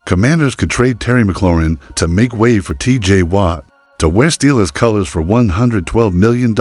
Commanders could trade Terry McLaurin to make way for T.J. Watt. To wear Steelers colors for $112 million,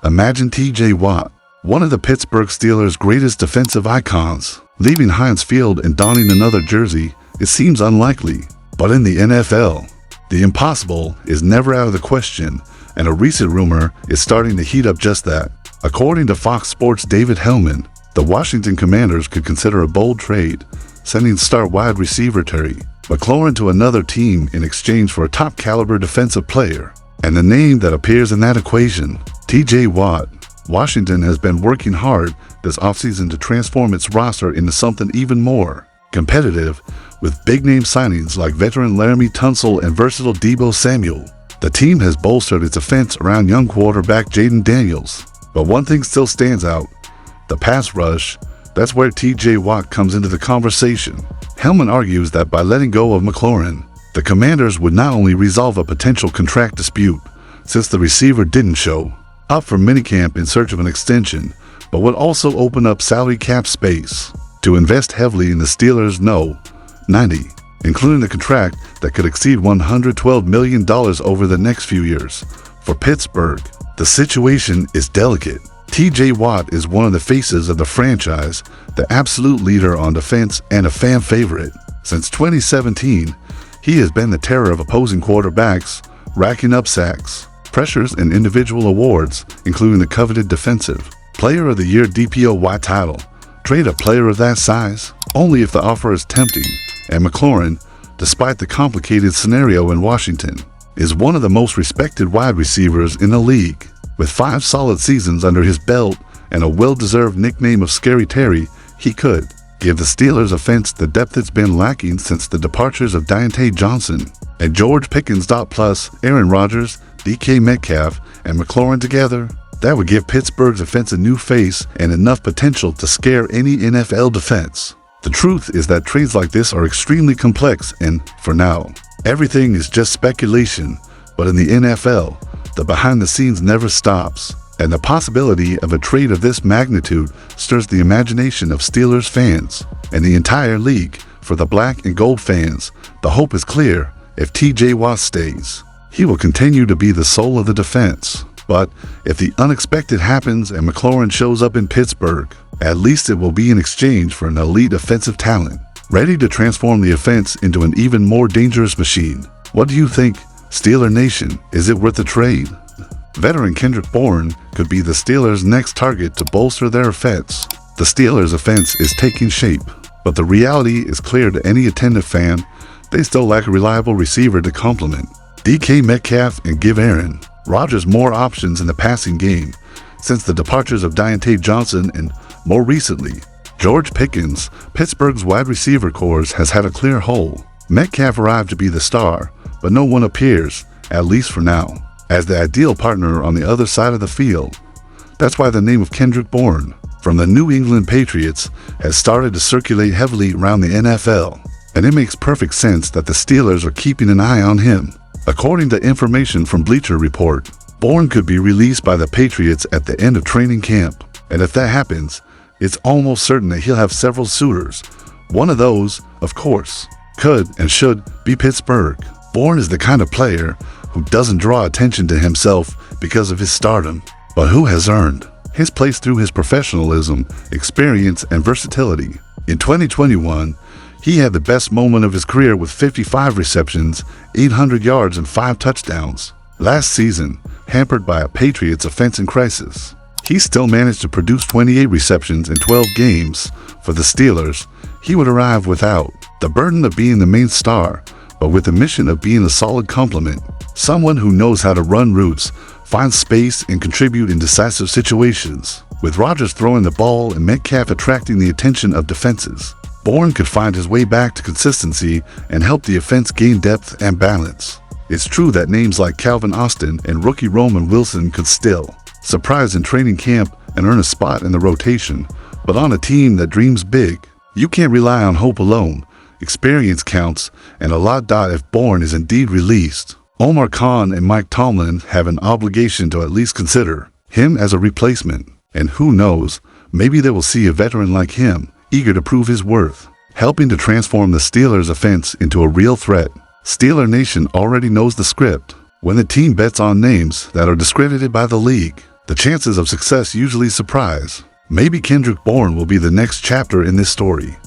imagine T.J. Watt, one of the Pittsburgh Steelers' greatest defensive icons, leaving Heinz Field and donning another jersey. It seems unlikely, but in the NFL, the impossible is never out of the question, and a recent rumor is starting to heat up just that. According to Fox Sports' David Hellman, the Washington Commanders could consider a bold trade, sending star wide receiver Terry McLaurin to another team in exchange for a top-caliber defensive player. And the name that appears in that equation, T.J. Watt. Washington has been working hard this offseason to transform its roster into something even more competitive, with big-name signings like veteran Laramie Tunsil and versatile Deebo Samuel. The team has bolstered its offense around young quarterback Jaden Daniels. But one thing still stands out: the pass rush. That's where T.J. Watt comes into the conversation. Hellman argues that by letting go of McLaurin, the Commanders would not only resolve a potential contract dispute, since the receiver didn't show up for minicamp in search of an extension, but would also open up salary cap space to invest heavily in the Steelers' 90, including a contract that could exceed $112 million over the next few years. For Pittsburgh, the situation is delicate. T.J. Watt is one of the faces of the franchise, the absolute leader on defense and a fan favorite. Since 2017, he has been the terror of opposing quarterbacks, racking up sacks, pressures, and individual awards, including the coveted Defensive Player of the Year DPOY title. Trade a player of that size only if the offer is tempting, and McLaurin, despite the complicated scenario in Washington, is one of the most respected wide receivers in the league. With 5 solid seasons under his belt and a well-deserved nickname of Scary Terry, he could give the Steelers' offense the depth it's been lacking since the departures of Diontae Johnson and George Pickens. Plus Aaron Rodgers, DK Metcalf, and McLaurin together, that would give Pittsburgh's offense a new face and enough potential to scare any NFL defense. The truth is that trades like this are extremely complex, and for now, everything is just speculation. But in the NFL, the behind-the-scenes never stops, and the possibility of a trade of this magnitude stirs the imagination of Steelers fans and the entire league. For the black and gold fans, the hope is clear. If T.J. Watt stays, he will continue to be the soul of the defense. But if the unexpected happens and McLaurin shows up in Pittsburgh, at least it will be in exchange for an elite offensive talent, ready to transform the offense into an even more dangerous machine. What do you think, Steeler Nation? Is it worth the trade? Veteran Kendrick Bourne could be the Steelers' next target to bolster their offense. The Steelers' offense is taking shape, but the reality is clear to any attentive fan. They still lack a reliable receiver to complement DK Metcalf and give Aaron Rodgers more options in the passing game. Since the departures of Diontae Johnson and, more recently, George Pickens, Pittsburgh's wide receiver corps has had a clear hole. Metcalf arrived to be the star, but no one appears, at least for now, as the ideal partner on the other side of the field. That's why the name of Kendrick Bourne, from the New England Patriots, has started to circulate heavily around the NFL, and it makes perfect sense that the Steelers are keeping an eye on him. According to information from Bleacher Report, Bourne could be released by the Patriots at the end of training camp, and if that happens, it's almost certain that he'll have several suitors. One of those, of course, could and should be Pittsburgh. Bourne is the kind of player who doesn't draw attention to himself because of his stardom, but who has earned his place through his professionalism, experience, and versatility. In 2021, he had the best moment of his career with 55 receptions, 800 yards, and 5 touchdowns. Last season, hampered by a Patriots offense in crisis, he still managed to produce 28 receptions in 12 games. For the Steelers, he would arrive without the burden of being the main star, but with the mission of being a solid complement, someone who knows how to run routes, find space, and contribute in decisive situations. With Rodgers throwing the ball and Metcalf attracting the attention of defenses, Bourne could find his way back to consistency and help the offense gain depth and balance. It's true that names like Calvin Austin and rookie Roman Wilson could still surprise in training camp and earn a spot in the rotation, but on a team that dreams big, you can't rely on hope alone. Experience counts, and a lot. If Bourne is indeed released, Omar Khan and Mike Tomlin have an obligation to at least consider him as a replacement. And who knows, maybe they will see a veteran like him, eager to prove his worth. helping to transform the Steelers' offense into a real threat. Steeler Nation already knows the script. When the team bets on names that are discredited by the league, the chances of success usually surprise. Maybe Kendrick Bourne will be the next chapter in this story.